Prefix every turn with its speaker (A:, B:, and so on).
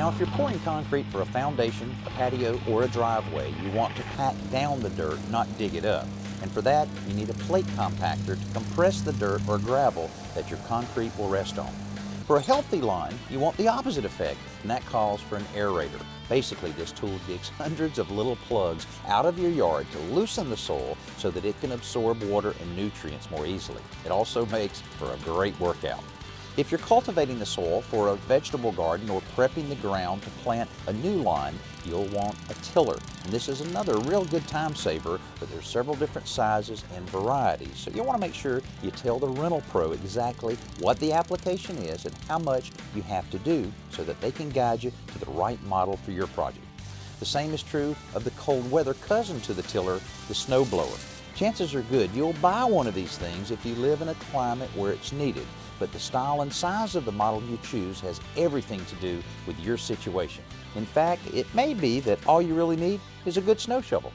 A: Now, if you're pouring concrete for a foundation, a patio, or a driveway, you want to pack down the dirt, not dig it up. And for that, you need a plate compactor to compress the dirt or gravel that your concrete will rest on. For a healthy lawn, you want the opposite effect, and that calls for an aerator. Basically, this tool digs hundreds of little plugs out of your yard to loosen the soil so that it can absorb water and nutrients more easily. It also makes for a great workout. If you're cultivating the soil for a vegetable garden or prepping the ground to plant a new lawn, you'll want a tiller. And this is another real good time saver, but there's several different sizes and varieties. So you'll want to make sure you tell the rental pro exactly what the application is and how much you have to do so that they can guide you to the right model for your project. The same is true of the cold weather cousin to the tiller, the snowblower. Chances are good you'll buy one of these things if you live in a climate where it's needed. But the style and size of the model you choose has everything to do with your situation. In fact, it may be that all you really need is a good snow shovel.